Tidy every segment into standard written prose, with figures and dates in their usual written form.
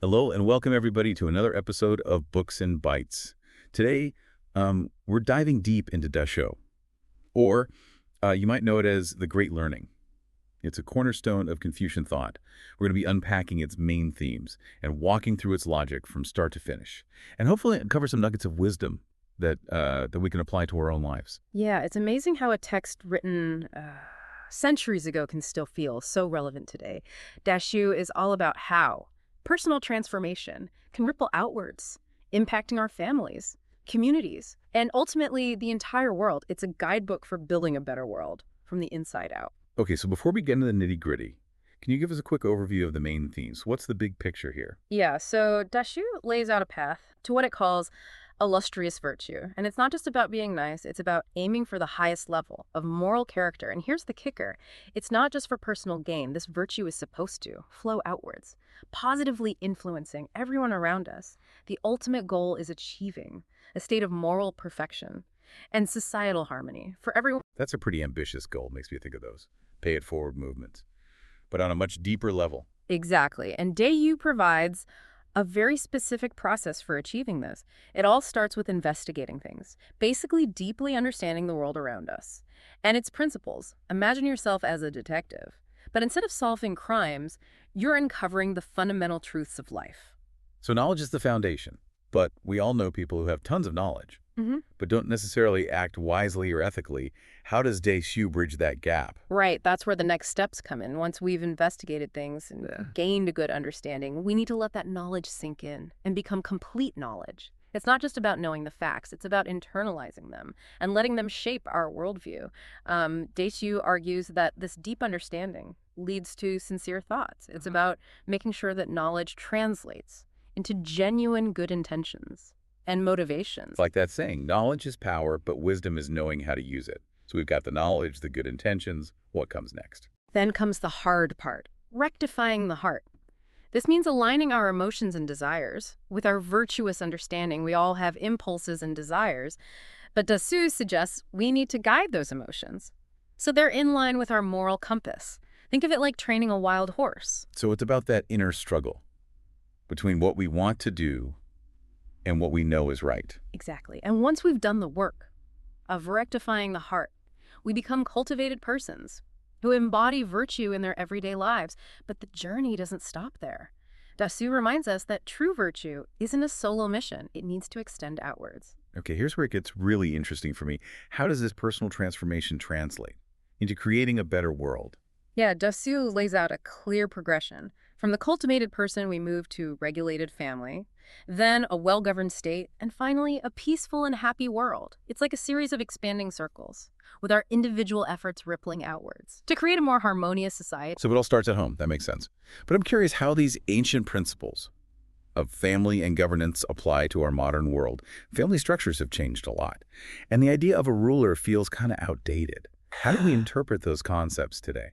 Hello and welcome everybody to another episode of Books and Bites. Today, we're diving deep into Dàxué, or you might know it as the Great Learning. It's a cornerstone of Confucian thought. We're going to be unpacking its main themes and walking through its logic from start to finish, and hopefully uncover some nuggets of wisdom that we can apply to our own lives. Yeah, it's amazing how a text written centuries ago can still feel so relevant today. Dàxué is all about how personal transformation can ripple outwards, impacting our families, communities, and ultimately the entire world. It's a guidebook for building a better world from the inside out. Okay, so before we get into the nitty-gritty, can you give us a quick overview of the main themes? What's the big picture here? Yeah, so Dàxué lays out a path to what it calls illustrious virtue. And it's not just about being nice, it's about aiming for the highest level of moral character. And here's the kicker. It's not just for personal gain. This virtue is supposed to flow outwards, positively influencing everyone around us. The ultimate goal is achieving a state of moral perfection and societal harmony for everyone. That's a pretty ambitious goal, makes me think of those pay it forward movements, but on a much deeper level. Exactly. And Dayu provides a very specific process for achieving this. It all starts with investigating things, basically deeply understanding the world around us and its principles. Imagine yourself as a detective, but instead of solving crimes, you're uncovering the fundamental truths of life. So knowledge is the foundation, but we all know people who have tons of knowledge, but don't necessarily act wisely or ethically. How does Dàxué bridge that gap? Right, that's where the next steps come in. Once we've investigated things and gained a good understanding, we need to let that knowledge sink in and become complete knowledge. It's not just about knowing the facts, it's about internalizing them and letting them shape our worldview. Dàxué argues that this deep understanding leads to sincere thoughts. It's about making sure that knowledge translates into genuine good intentions and motivations. Like that saying, knowledge is power, but wisdom is knowing how to use it. So we've got the knowledge, the good intentions. What comes next? Then comes the hard part, rectifying the heart. This means aligning our emotions and desires with our virtuous understanding. We all have impulses and desires, but Dàxué suggests we need to guide those emotions so they're in line with our moral compass. Think of it like training a wild horse. So it's about that inner struggle between what we want to do and what we know is right. Exactly. And once we've done the work of rectifying the heart, we become cultivated persons who embody virtue in their everyday lives. But the journey doesn't stop there. Dàxué reminds us that true virtue isn't a solo mission. It needs to extend outwards. Okay, here's where it gets really interesting for me. How does this personal transformation translate into creating a better world? Yeah, Dàxué lays out a clear progression. From the cultivated person, we move to regulated family, then a well-governed state, and finally, a peaceful and happy world. It's like a series of expanding circles, with our individual efforts rippling outwards to create a more harmonious society. So it all starts at home. That makes sense. But I'm curious how these ancient principles of family and governance apply to our modern world. Family structures have changed a lot, and the idea of a ruler feels kind of outdated. How do we interpret those concepts today?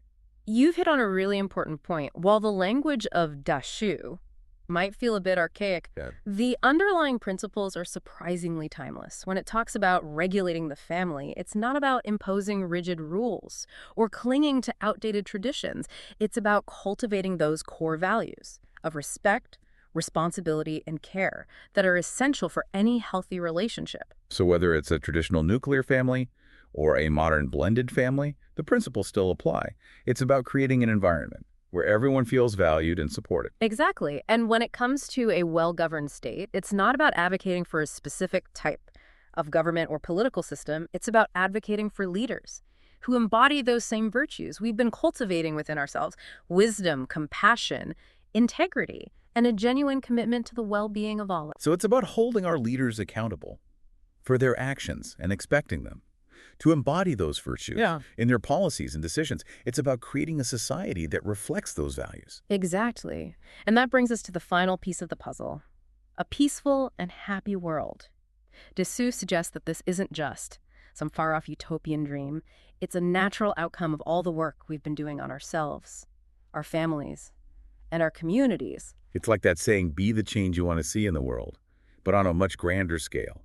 You've hit on a really important point. While the language of Dàxué might feel a bit archaic, the underlying principles are surprisingly timeless. When it talks about regulating the family, it's not about imposing rigid rules or clinging to outdated traditions. It's about cultivating those core values of respect, responsibility, and care that are essential for any healthy relationship. So whether it's a traditional nuclear family or a modern blended family, the principles still apply. It's about creating an environment where everyone feels valued and supported. Exactly. And when it comes to a well-governed state, it's not about advocating for a specific type of government or political system. It's about advocating for leaders who embody those same virtues we've been cultivating within ourselves: wisdom, compassion, integrity, and a genuine commitment to the well-being of all. So it's about holding our leaders accountable for their actions and expecting them to embody those virtues in their policies and decisions. It's about creating a society that reflects those values. Exactly. And that brings us to the final piece of the puzzle: a peaceful and happy world. Dàxué suggests that this isn't just some far-off utopian dream. It's a natural outcome of all the work we've been doing on ourselves, our families, and our communities. It's like that saying, be the change you want to see in the world, but on a much grander scale.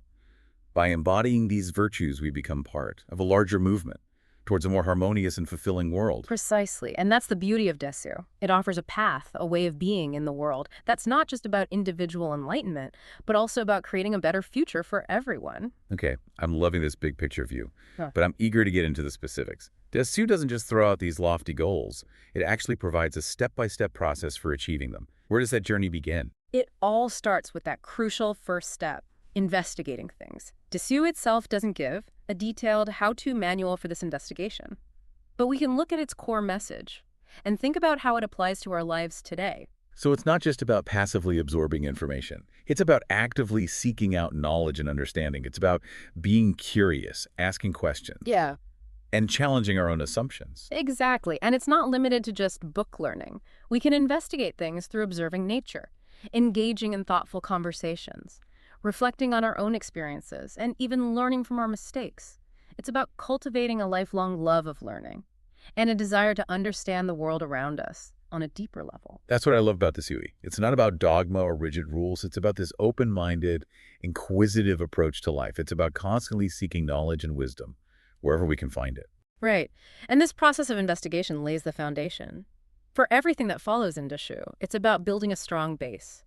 By embodying these virtues, we become part of a larger movement, towards a more harmonious and fulfilling world. Precisely. And that's the beauty of Dàxué. It offers a path, a way of being in the world that's not just about individual enlightenment, but also about creating a better future for everyone. Okay, I'm loving this big picture view, Huh. but I'm eager to get into the specifics. Dàxué doesn't just throw out these lofty goals. It actually provides a step-by-step process for achieving them. Where does that journey begin? It all starts with that crucial first step, investigating things. Dàxué itself doesn't give a detailed how-to manual for this investigation. But we can look at its core message and think about how it applies to our lives today. So it's not just about passively absorbing information. It's about actively seeking out knowledge and understanding. It's about being curious, asking questions, Yeah, and challenging our own assumptions. exactly. And it's not limited to just book learning. We can investigate things through observing nature, engaging in thoughtful conversations, reflecting on our own experiences, and even learning from our mistakes. It's about cultivating a lifelong love of learning and a desire to understand the world around us on a deeper level. That's what I love about Dàxué. It's not about dogma or rigid rules. It's about this open-minded, inquisitive approach to life. It's about constantly seeking knowledge and wisdom wherever we can find it. Right. And this process of investigation lays the foundation for everything that follows in Dàxué. It's about building a strong base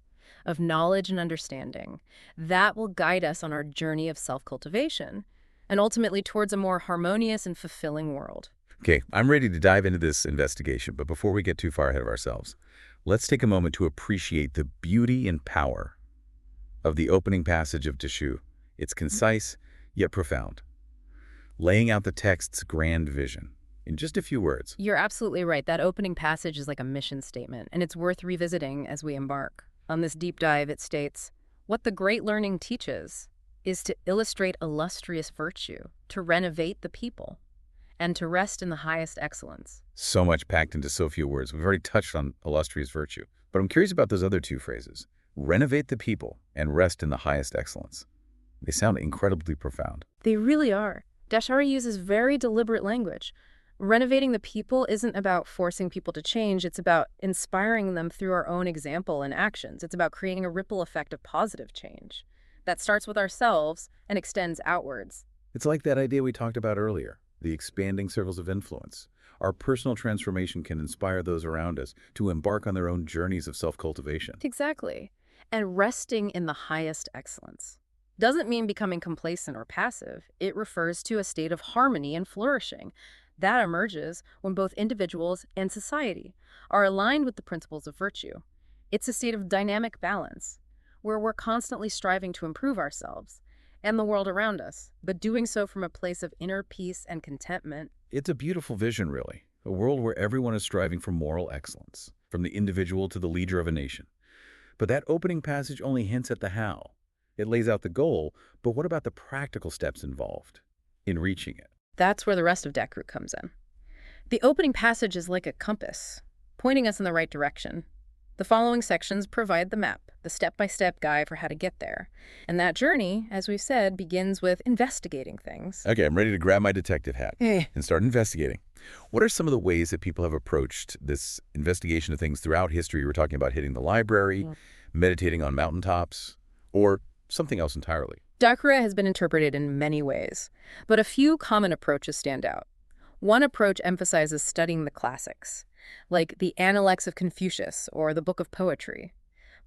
of knowledge and understanding that will guide us on our journey of self-cultivation and ultimately towards a more harmonious and fulfilling world. Okay, I'm ready to dive into this investigation, but before we get too far ahead of ourselves, let's take a moment to appreciate the beauty and power of the opening passage of Dàxué. It's concise, yet profound, laying out the text's grand vision in just a few words. You're absolutely right. That opening passage is like a mission statement, and it's worth revisiting as we embark. On this deep dive, it states, "What the great learning teaches is to illustrate illustrious virtue, to renovate the people, and to rest in the highest excellence." So much packed into so few words. We've already touched on illustrious virtue, but I'm curious about those other two phrases. Renovate the people and rest in the highest excellence. They sound incredibly profound. They really are. Dàxué uses very deliberate language. Renovating the people isn't about forcing people to change. It's about inspiring them through our own example and actions. It's about creating a ripple effect of positive change that starts with ourselves and extends outwards. It's like that idea we talked about earlier, the expanding circles of influence. Our personal transformation can inspire those around us to embark on their own journeys of self-cultivation. Exactly. And resting in the highest excellence doesn't mean becoming complacent or passive. It refers to a state of harmony and flourishing that emerges when both individuals and society are aligned with the principles of virtue. It's a state of dynamic balance where we're constantly striving to improve ourselves and the world around us, but doing so from a place of inner peace and contentment. It's a beautiful vision, really. A world where everyone is striving for moral excellence, from the individual to the leader of a nation. But that opening passage only hints at the how. It lays out the goal, but what about the practical steps involved in reaching it? That's where the rest of Dàxué comes in. The opening passage is like a compass, pointing us in the right direction. The following sections provide the map, the step-by-step guide for how to get there. And that journey, as we've said, begins with investigating things. Okay, I'm ready to grab my detective hat Eh. and start investigating. What are some of the ways that people have approached this investigation of things throughout history? We're talking about hitting the library, meditating on mountaintops, or something else entirely. Dàxué has been interpreted in many ways, but a few common approaches stand out. One approach emphasizes studying the classics, like the Analects of Confucius or the Book of Poetry.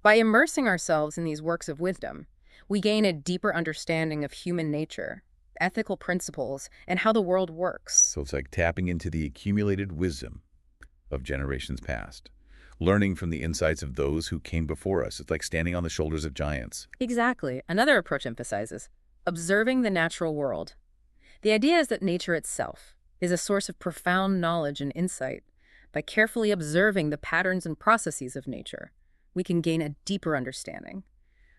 By immersing ourselves in these works of wisdom, we gain a deeper understanding of human nature, ethical principles, and how the world works. So it's like tapping into the accumulated wisdom of generations past, learning from the insights of those who came before us. It's like standing on the shoulders of giants. Exactly. Another approach emphasizes observing the natural world. The idea is that nature itself is a source of profound knowledge and insight. By carefully observing the patterns and processes of nature, we can gain a deeper understanding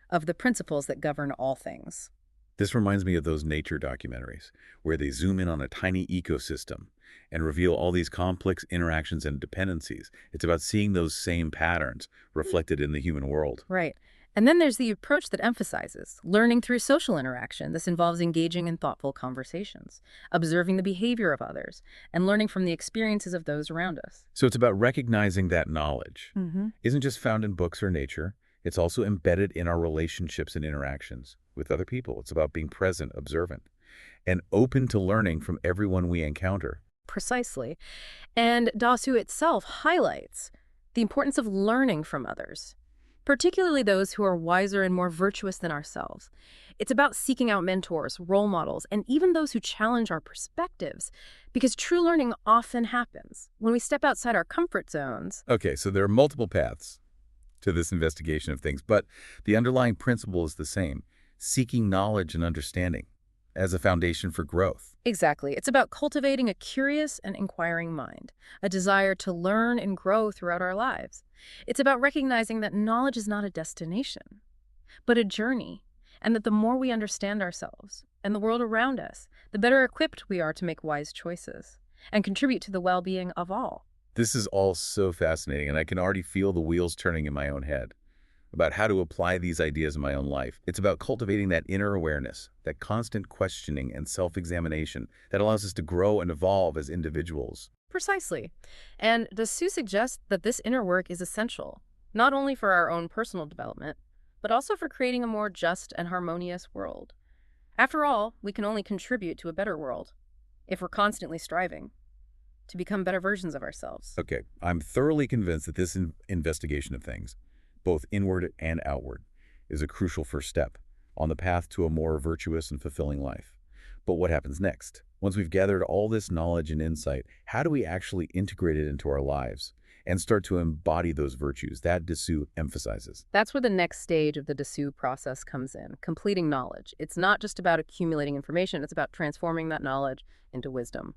of the principles that govern all things. This reminds me of those nature documentaries where they zoom in on a tiny ecosystem and reveal all these complex interactions and dependencies. It's about seeing those same patterns reflected in the human world. Right. And then there's the approach that emphasizes learning through social interaction. This involves engaging in thoughtful conversations, observing the behavior of others, and learning from the experiences of those around us. So it's about recognizing that knowledge isn't just found in books or nature. It's also embedded in our relationships and interactions with other people. It's about being present, observant, and open to learning from everyone we encounter. Precisely. And Dàxué itself highlights the importance of learning from others, particularly those who are wiser and more virtuous than ourselves. It's about seeking out mentors, role models, and even those who challenge our perspectives, because true learning often happens when we step outside our comfort zones. Okay, so there are multiple paths to this investigation of things, but the underlying principle is the same: seeking knowledge and understanding as a foundation for growth. Exactly. It's about cultivating a curious and inquiring mind, a desire to learn and grow throughout our lives. It's about recognizing that knowledge is not a destination, but a journey, and that the more we understand ourselves and the world around us, the better equipped we are to make wise choices and contribute to the well-being of all. This is all so fascinating, and I can already feel the wheels turning in my own head about how to apply these ideas in my own life. It's about cultivating that inner awareness, that constant questioning and self-examination that allows us to grow and evolve as individuals. Precisely. And Dàxué suggests that this inner work is essential, not only for our own personal development, but also for creating a more just and harmonious world. After all, we can only contribute to a better world if we're constantly striving to become better versions of ourselves. Okay, I'm thoroughly convinced that this investigation of things, both inward and outward, is a crucial first step on the path to a more virtuous and fulfilling life. But what happens next? Once we've gathered all this knowledge and insight, how do we actually integrate it into our lives and start to embody those virtues that Dàxué emphasizes? That's where the next stage of the Dàxué process comes in, completing knowledge. It's not just about accumulating information, it's about transforming that knowledge into wisdom.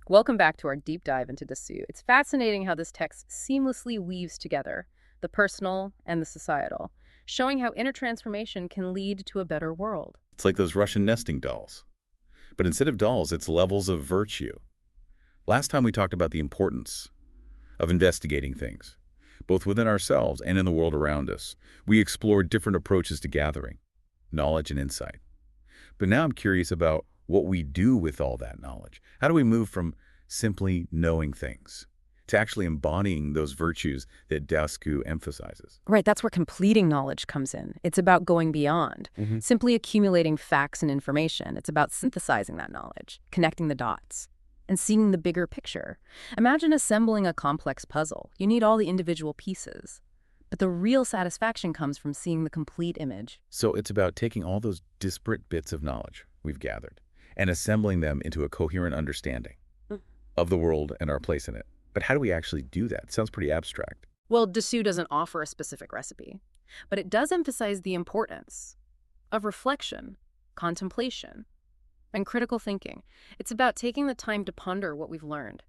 Welcome back to our deep dive into Dàxué. It's fascinating how this text seamlessly weaves together the personal and the societal, showing how inner transformation can lead to a better world. It's like those Russian nesting dolls. But instead of dolls, it's levels of virtue. Last time we talked about the importance of investigating things, both within ourselves and in the world around us. We explored different approaches to gathering knowledge and insight. But now I'm curious about what we do with all that knowledge. How do we move from simply knowing things to actually embodying those virtues that Dàxué emphasizes? Right, that's where completing knowledge comes in. It's about going beyond, simply accumulating facts and information. It's about synthesizing that knowledge, connecting the dots, and seeing the bigger picture. Imagine assembling a complex puzzle. You need all the individual pieces, but the real satisfaction comes from seeing the complete image. So it's about taking all those disparate bits of knowledge we've gathered and assembling them into a coherent understanding of the world and our place in it. But how do we actually do that? It sounds pretty abstract. Well, Dàxué doesn't offer a specific recipe, but it does emphasize the importance of reflection, contemplation, and critical thinking. It's about taking the time to ponder what we've learned,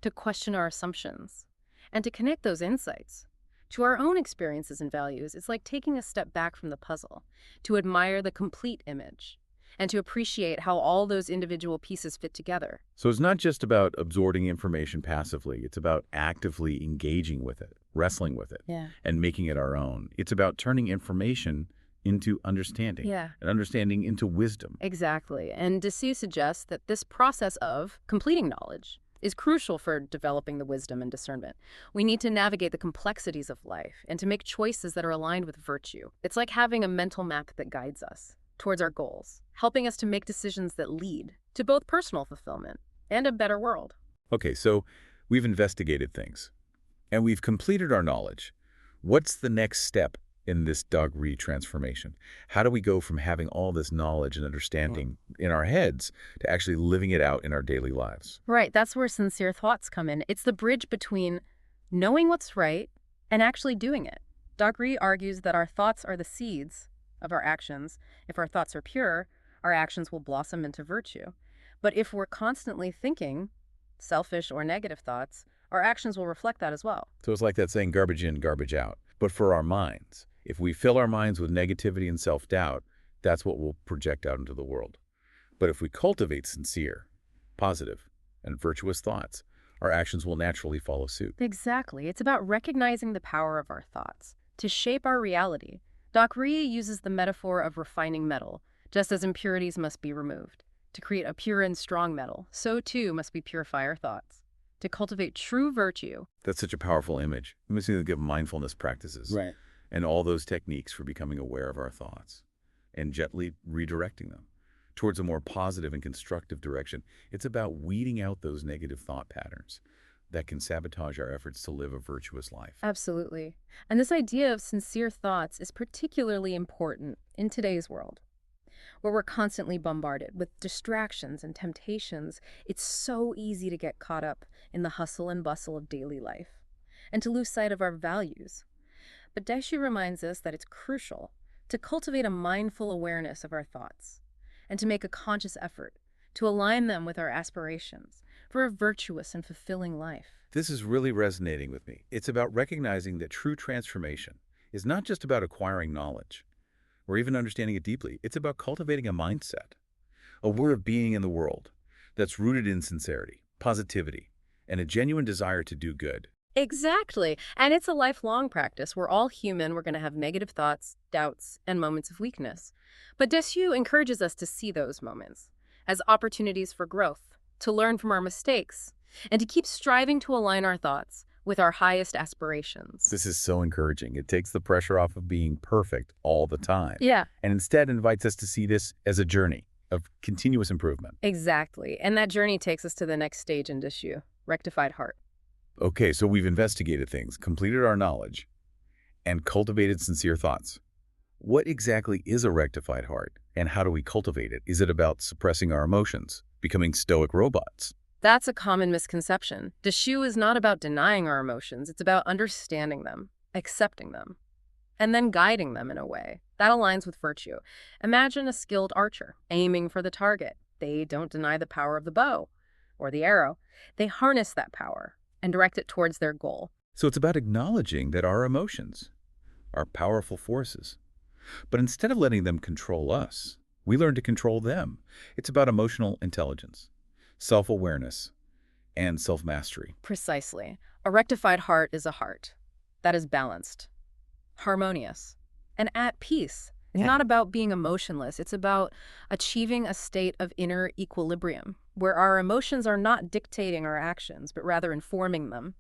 to question our assumptions, and to connect those insights to our own experiences and values. It's like taking a step back from the puzzle to admire the complete image and to appreciate how all those individual pieces fit together. So it's not just about absorbing information passively. It's about actively engaging with it, wrestling with it, and making it our own. It's about turning information into understanding, and understanding into wisdom. Exactly. And Dàxué suggests that this process of completing knowledge is crucial for developing the wisdom and discernment. We need to navigate the complexities of life and to make choices that are aligned with virtue. It's like having a mental map that guides us towards our goals, helping us to make decisions that lead to both personal fulfillment and a better world. Okay, so we've investigated things, and we've completed our knowledge. What's the next step in this Dàxué transformation? How do we go from having all this knowledge and understanding in our heads to actually living it out in our daily lives? Right, that's where sincere thoughts come in. It's the bridge between knowing what's right and actually doing it. Dàxué argues that our thoughts are the seeds of our actions. If our thoughts are pure, our actions will blossom into virtue. But if we're constantly thinking selfish or negative thoughts, our actions will reflect that as well. So it's like that saying, garbage in, garbage out. But for our minds, if we fill our minds with negativity and self-doubt, that's what we'll project out into the world. But if we cultivate sincere, positive, and virtuous thoughts, our actions will naturally follow suit. Exactly. It's about recognizing the power of our thoughts to shape our reality. Dàxué uses the metaphor of refining metal. Just as impurities must be removed to create a pure and strong metal, so too must we purify our thoughts to cultivate true virtue. That's such a powerful image. It makes me think of mindfulness practices. Right. And all those techniques for becoming aware of our thoughts and gently redirecting them towards a more positive and constructive direction. It's about weeding out those negative thought patterns that can sabotage our efforts to live a virtuous life. Absolutely. And this idea of sincere thoughts is particularly important in today's world, where we're constantly bombarded with distractions and temptations. It's so easy to get caught up in the hustle and bustle of daily life and to lose sight of our values. But Daxué reminds us that it's crucial to cultivate a mindful awareness of our thoughts and to make a conscious effort to align them with our aspirations for a virtuous and fulfilling life. This is really resonating with me. It's about recognizing that true transformation is not just about acquiring knowledge or even understanding it deeply. It's about cultivating a mindset, a way of being in the world that's rooted in sincerity, positivity, and a genuine desire to do good. Exactly. And it's a lifelong practice. We're all human. We're going to have negative thoughts, doubts, and moments of weakness. But Daxué encourages us to see those moments as opportunities for growth, to learn from our mistakes, and to keep striving to align our thoughts with our highest aspirations. This is so encouraging. It takes the pressure off of being perfect all the time, Yeah, and instead invites us to see this as a journey of continuous improvement. exactly. And that journey takes us to the next stage in Daxué, rectified heart. Okay, so we've investigated things, completed our knowledge, and cultivated sincere thoughts. What exactly is a rectified heart, and how do we cultivate it? Is it about suppressing our emotions, becoming stoic robots? That's a common misconception. Daxué is not about denying our emotions. It's about understanding them, accepting them, and then guiding them in a way that aligns with virtue. Imagine a skilled archer aiming for the target. They don't deny the power of the bow or the arrow. They harness that power and direct it towards their goal. So it's about acknowledging that our emotions are powerful forces. But instead of letting them control us, we learn to control them. It's about emotional intelligence, self-awareness, and self-mastery. Precisely. A rectified heart is a heart that is balanced, harmonious, and at peace. It's not about being emotionless. It's about achieving a state of inner equilibrium where our emotions are not dictating our actions, but rather informing them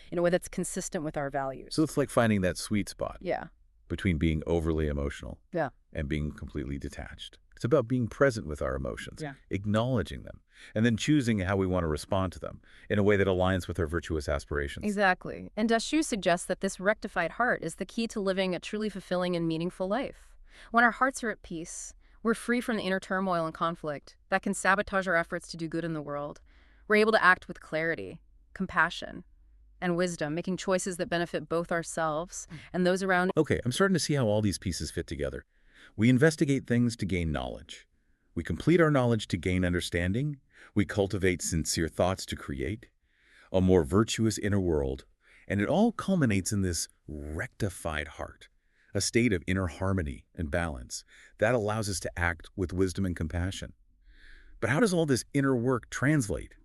in a way that's consistent with our values. So it's like finding that sweet spot Yeah. between being overly emotional Yeah. and being completely detached. It's about being present with our emotions, Yeah. acknowledging them, and then choosing how we want to respond to them in a way that aligns with our virtuous aspirations. Exactly. And Daxué suggests that this rectified heart is the key to living a truly fulfilling and meaningful life. When our hearts are at peace, we're free from the inner turmoil and conflict that can sabotage our efforts to do good in the world. We're able to act with clarity, compassion, and wisdom, making choices that benefit both ourselves and those around. Okay, I'm starting to see how all these pieces fit together. We investigate things to gain knowledge. We complete our knowledge to gain understanding. We cultivate sincere thoughts to create a more virtuous inner world. And it all culminates in this rectified heart, a state of inner harmony and balance that allows us to act with wisdom and compassion. But how does all this inner work translate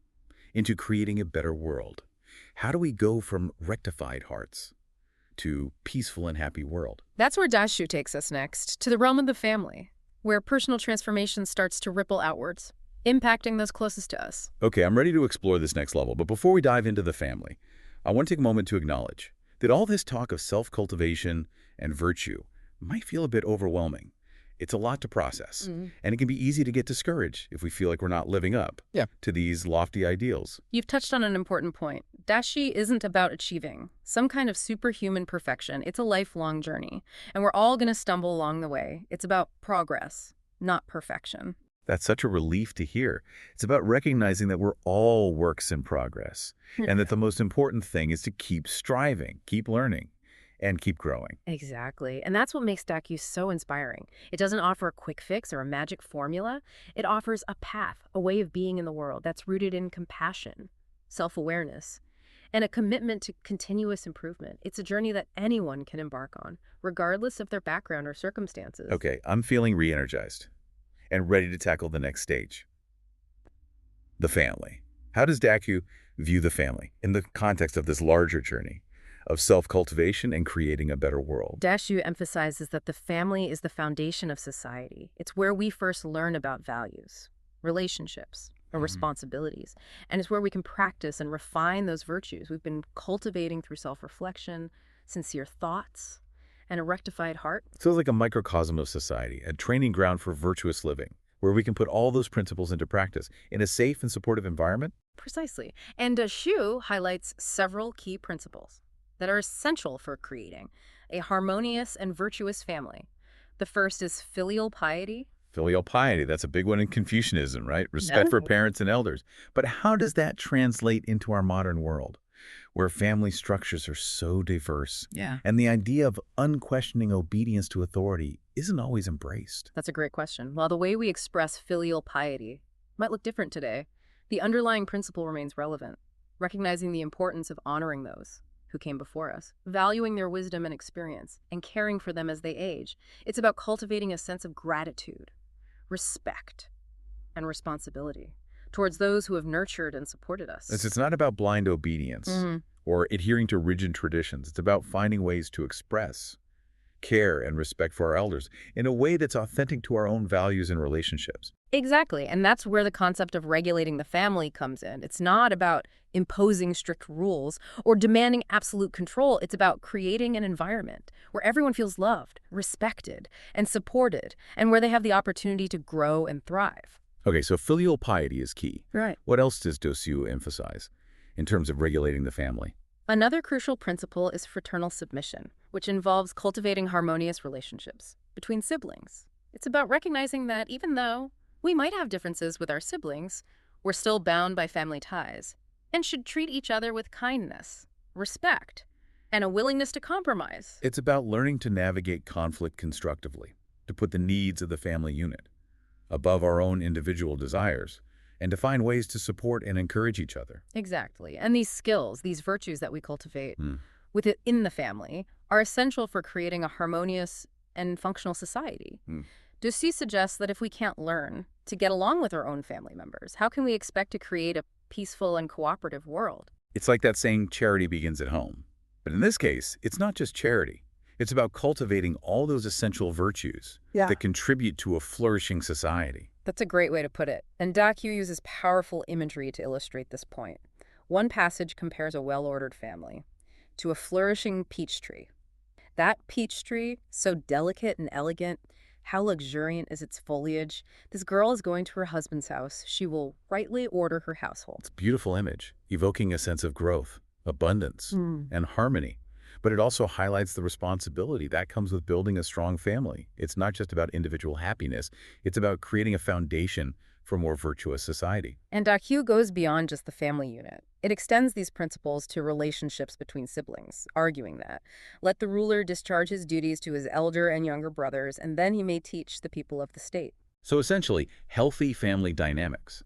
into creating a better world? How do we go from rectified hearts to peaceful and happy world? That's where Daxué takes us next, to the realm of the family, where personal transformation starts to ripple outwards, impacting those closest to us. Okay, I'm ready to explore this next level, but before we dive into the family, I want to take a moment to acknowledge that all this talk of self-cultivation and virtue might feel a bit overwhelming. It's a lot to process, and it can be easy to get discouraged if we feel like we're not living up to these lofty ideals. You've touched on an important point. Daxué isn't about achieving some kind of superhuman perfection. It's a lifelong journey, and we're all going to stumble along the way. It's about progress, not perfection. That's such a relief to hear. It's about recognizing that we're all works in progress, and that the most important thing is to keep striving, keep learning, and keep growing. Exactly. And that's what makes Daxué so inspiring. It doesn't offer a quick fix or a magic formula. It offers a path, a way of being in the world that's rooted in compassion, self-awareness, and a commitment to continuous improvement. It's a journey that anyone can embark on, regardless of their background or circumstances. Okay, I'm feeling re-energized and ready to tackle the next stage. The family. How does Daxué view the family in the context of this larger journey of self-cultivation and creating a better world? Daxué emphasizes that the family is the foundation of society. It's where we first learn about values, relationships, and responsibilities. And it's where we can practice and refine those virtues we've been cultivating through self-reflection, sincere thoughts, and a rectified heart. So it's like a microcosm of society, a training ground for virtuous living, where we can put all those principles into practice in a safe and supportive environment. Precisely. And Dàxué highlights several key principles that are essential for creating a harmonious and virtuous family. The first is filial piety. Filial piety, that's a big one in Confucianism, right? Respect for Definitely. parents and elders. But how does that translate into our modern world, where family structures are so diverse, Yeah. and the idea of unquestioning obedience to authority isn't always embraced? That's a great question. While the way we express filial piety might look different today, the underlying principle remains relevant, recognizing the importance of honoring those who came before us, valuing their wisdom and experience, and caring for them as they age. It's about cultivating a sense of gratitude, respect, and responsibility towards those who have nurtured and supported us. It's not about blind obedience or adhering to rigid traditions. It's about finding ways to express care and respect for our elders in a way that's authentic to our own values and relationships. Exactly, and that's where the concept of regulating the family comes in. It's not about imposing strict rules or demanding absolute control. It's about creating an environment where everyone feels loved, respected, and supported, and where they have the opportunity to grow and thrive. Okay, so filial piety is key. Right. What else does Dàxué emphasize in terms of regulating the family? Another crucial principle is fraternal submission, which involves cultivating harmonious relationships between siblings. It's about recognizing that even though we might have differences with our siblings, we're still bound by family ties and should treat each other with kindness, respect, and a willingness to compromise. It's about learning to navigate conflict constructively, to put the needs of the family unit above our own individual desires, and to find ways to support and encourage each other. Exactly. And these skills, these virtues that we cultivate within the family are essential for creating a harmonious and functional society. Dàxué suggests that if we can't learn to get along with our own family members, how can we expect to create a peaceful and cooperative world? It's like that saying, charity begins at home. But in this case, it's not just charity. It's about cultivating all those essential virtues that contribute to a flourishing society. That's a great way to put it. And Dàxué uses powerful imagery to illustrate this point. One passage compares a well-ordered family to a flourishing peach tree. That peach tree, so delicate and elegant, how luxuriant is its foliage? This girl is going to her husband's house. She will rightly order her household. It's a beautiful image, evoking a sense of growth, abundance, and harmony. But it also highlights the responsibility that comes with building a strong family. It's not just about individual happiness. It's about creating a foundation for a more virtuous society. And Dàxué goes beyond just the family unit. It extends these principles to relationships between siblings, arguing that let the ruler discharge his duties to his elder and younger brothers, and then he may teach the people of the state. So essentially, healthy family dynamics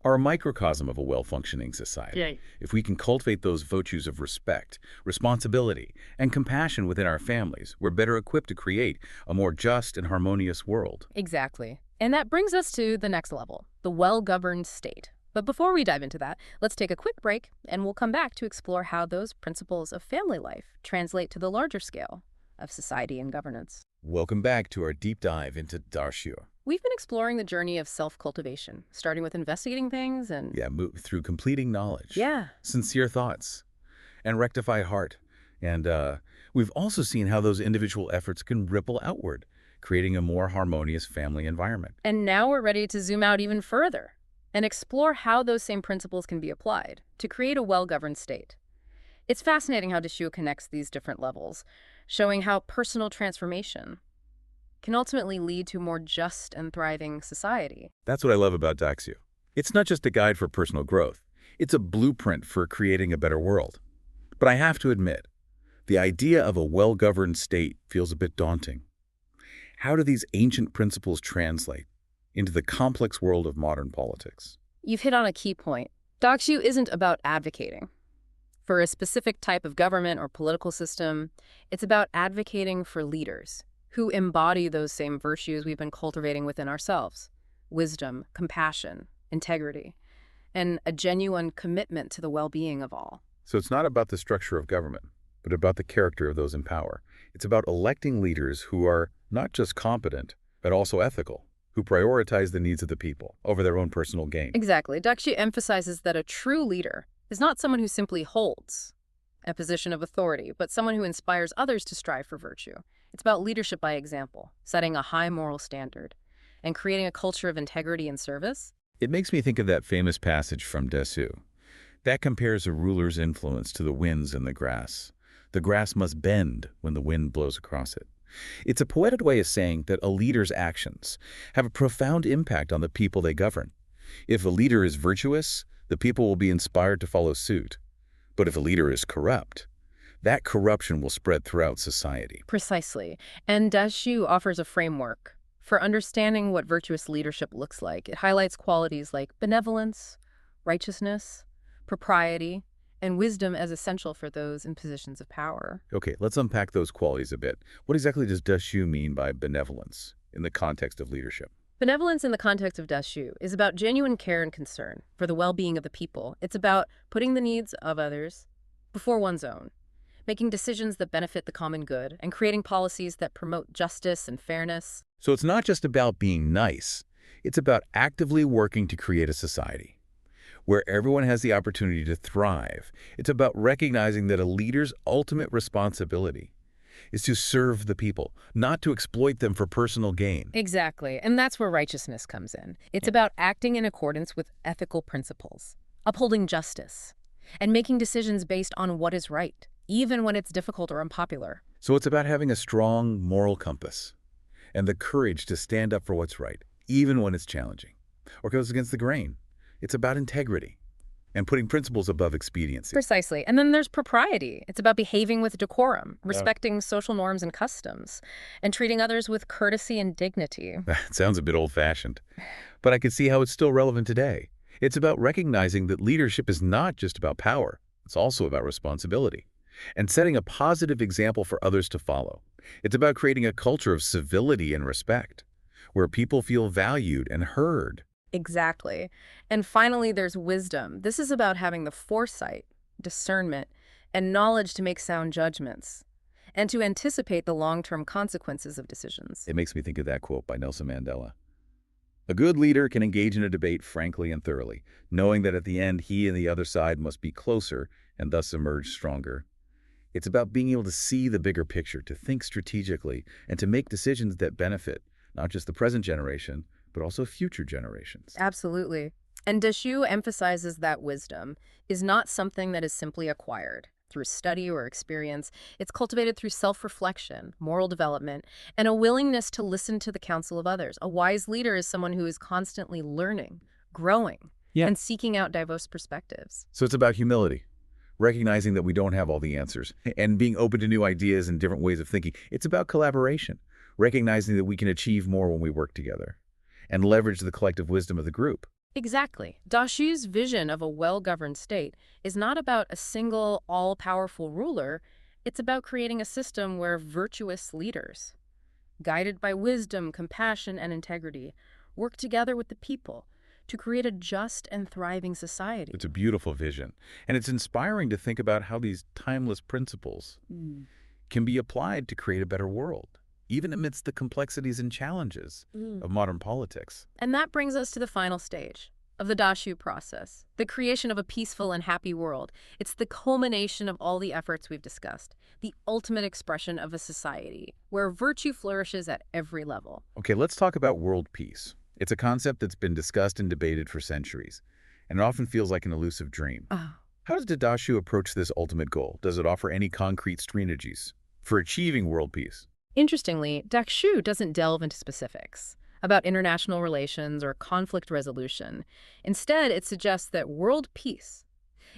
are a microcosm of a well-functioning society. If we can cultivate those virtues of respect, responsibility, and compassion within our families, we're better equipped to create a more just and harmonious world. Exactly. And that brings us to the next level, the well-governed state. But before we dive into that, let's take a quick break, and we'll come back to explore how those principles of family life translate to the larger scale of society and governance. Welcome back to our deep dive into Dàxué. We've been exploring the journey of self-cultivation, starting with investigating things and... Move through completing knowledge, Yeah. sincere thoughts, and rectified heart. And we've also seen how those individual efforts can ripple outward, creating a more harmonious family environment. And now we're ready to zoom out even further and explore how those same principles can be applied to create a well-governed state. It's fascinating how Dàxué connects these different levels, showing how personal transformation can ultimately lead to a more just and thriving society. That's what I love about Dàxué. It's not just a guide for personal growth. It's a blueprint for creating a better world. But I have to admit, the idea of a well-governed state feels a bit daunting. How do these ancient principles translate into the complex world of modern politics? You've hit on a key point. Dàxué isn't about advocating for a specific type of government or political system. It's about advocating for leaders who embody those same virtues we've been cultivating within ourselves: wisdom, compassion, integrity, and a genuine commitment to the well-being of all. So it's not about the structure of government, but about the character of those in power. It's about electing leaders who are not just competent, but also ethical, who prioritize the needs of the people over their own personal gain. Exactly. Dàxué emphasizes that a true leader is not someone who simply holds a position of authority, but someone who inspires others to strive for virtue. It's about leadership by example, setting a high moral standard, and creating a culture of integrity and service. It makes me think of that famous passage from Dàxué that compares a ruler's influence to the winds in the grass. The grass must bend when the wind blows across it. It's a poetic way of saying that a leader's actions have a profound impact on the people they govern. If a leader is virtuous, the people will be inspired to follow suit. But if a leader is corrupt, that corruption will spread throughout society. Precisely. And Dàxué offers a framework for understanding what virtuous leadership looks like. It highlights qualities like benevolence, righteousness, propriety, and wisdom as essential for those in positions of power. Okay, let's unpack those qualities a bit. What exactly does Dàxué mean by benevolence in the context of leadership? Benevolence in the context of Dàxué is about genuine care and concern for the well-being of the people. It's about putting the needs of others before one's own, making decisions that benefit the common good, and creating policies that promote justice and fairness. So it's not just about being nice. It's about actively working to create a society where everyone has the opportunity to thrive. It's about recognizing that a leader's ultimate responsibility is to serve the people, not to exploit them for personal gain. Exactly, and that's where righteousness comes in. It's about acting in accordance with ethical principles, upholding justice, and making decisions based on what is right, even when it's difficult or unpopular. So it's about having a strong moral compass and the courage to stand up for what's right, even when it's challenging or goes against the grain. It's about integrity and putting principles above expediency. Precisely. And then there's propriety. It's about behaving with decorum, respecting social norms and customs, and treating others with courtesy and dignity. That sounds a bit old-fashioned, but I can see how it's still relevant today. It's about recognizing that leadership is not just about power. It's also about responsibility and setting a positive example for others to follow. It's about creating a culture of civility and respect where people feel valued and heard. Exactly. And finally, there's wisdom. This is about having the foresight, discernment, and knowledge to make sound judgments and to anticipate the long-term consequences of decisions. It makes me think of that quote by Nelson Mandela. A good leader can engage in a debate frankly and thoroughly, knowing that at the end he and the other side must be closer and thus emerge stronger. It's about being able to see the bigger picture, to think strategically, and to make decisions that benefit not just the present generation, but also future generations. Absolutely. And Dàxué emphasizes that wisdom is not something that is simply acquired through study or experience. It's cultivated through self-reflection, moral development, and a willingness to listen to the counsel of others. A wise leader is someone who is constantly learning, growing, and seeking out diverse perspectives. So it's about humility, recognizing that we don't have all the answers, and being open to new ideas and different ways of thinking. It's about collaboration, recognizing that we can achieve more when we work together and leverage the collective wisdom of the group. Exactly. Dàxué's vision of a well-governed state is not about a single, all-powerful ruler. It's about creating a system where virtuous leaders, guided by wisdom, compassion, and integrity, work together with the people to create a just and thriving society. It's a beautiful vision, and it's inspiring to think about how these timeless principles can be applied to create a better world, even amidst the complexities and challenges of modern politics. And that brings us to the final stage of the Dàxué process, the creation of a peaceful and happy world. It's the culmination of all the efforts we've discussed, the ultimate expression of a society where virtue flourishes at every level. Okay, let's talk about world peace. It's a concept that's been discussed and debated for centuries, and it often feels like an elusive dream. How does Dàxué approach this ultimate goal? Does it offer any concrete strategies for achieving world peace? Interestingly, Dàxué doesn't delve into specifics about international relations or conflict resolution. Instead, it suggests that world peace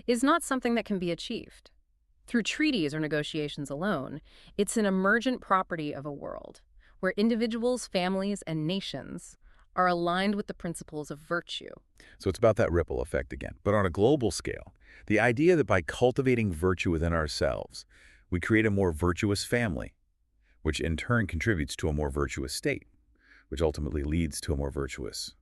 is not something that can be achieved through treaties or negotiations alone. It's an emergent property of a world where individuals, families, and nations are aligned with the principles of virtue. So it's about that ripple effect again, but on a global scale. The idea that by cultivating virtue within ourselves, we create a more virtuous family, which in turn contributes to a more virtuous state, which ultimately leads to a more virtuous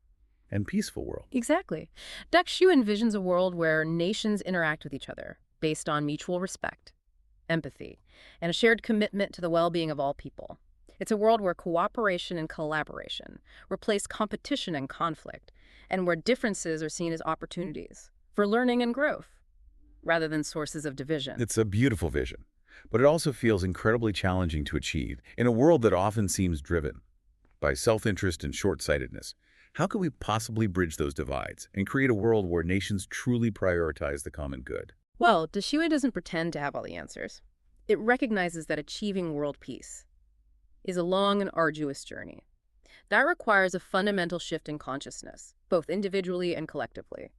and peaceful world. Exactly. Dàxué envisions a world where nations interact with each other based on mutual respect, empathy, and a shared commitment to the well-being of all people. It's a world where cooperation and collaboration replace competition and conflict, and where differences are seen as opportunities for learning and growth, rather than sources of division. It's a beautiful vision, but it also feels incredibly challenging to achieve in a world that often seems driven by self-interest and short-sightedness. How can we possibly bridge those divides and create a world where nations truly prioritize the common good? Well, Dàxué doesn't pretend to have all the answers. It recognizes that achieving world peace is a long and arduous journey. That requires a fundamental shift in consciousness, both individually and collectively.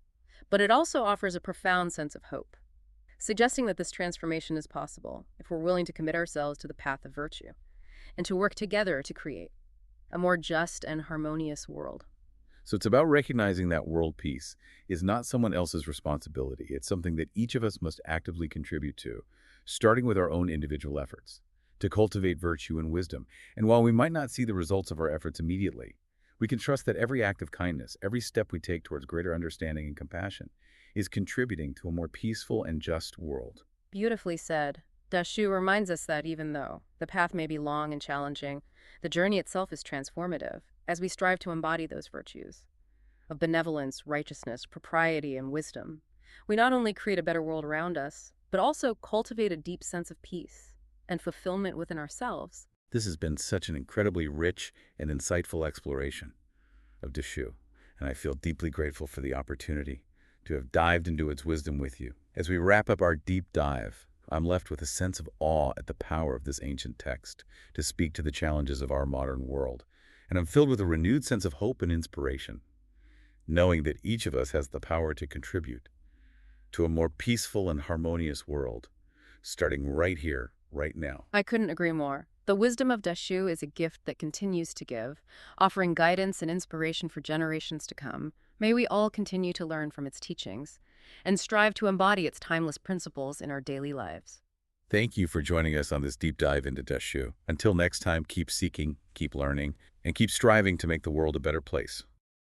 But it also offers a profound sense of hope, suggesting that this transformation is possible if we're willing to commit ourselves to the path of virtue and to work together to create a more just and harmonious world. So it's about recognizing that world peace is not someone else's responsibility. It's something that each of us must actively contribute to, starting with our own individual efforts, to cultivate virtue and wisdom. And while we might not see the results of our efforts immediately, we can trust that every act of kindness, every step we take towards greater understanding and compassion, is contributing to a more peaceful and just world. Beautifully said. Dàxué reminds us that even though the path may be long and challenging, the journey itself is transformative as we strive to embody those virtues of benevolence, righteousness, propriety, and wisdom. We not only create a better world around us, but also cultivate a deep sense of peace and fulfillment within ourselves. This has been such an incredibly rich and insightful exploration of Dàxué, and I feel deeply grateful for the opportunity to have dived into its wisdom with you. As we wrap up our deep dive, I'm left with a sense of awe at the power of this ancient text to speak to the challenges of our modern world, and I'm filled with a renewed sense of hope and inspiration, knowing that each of us has the power to contribute to a more peaceful and harmonious world, starting right here, right now. I couldn't agree more. The wisdom of Dàxué is a gift that continues to give, offering guidance and inspiration for generations to come. May we all continue to learn from its teachings and strive to embody its timeless principles in our daily lives. Thank you for joining us on this deep dive into Dàxué. Until next time, keep seeking, keep learning, and keep striving to make the world a better place.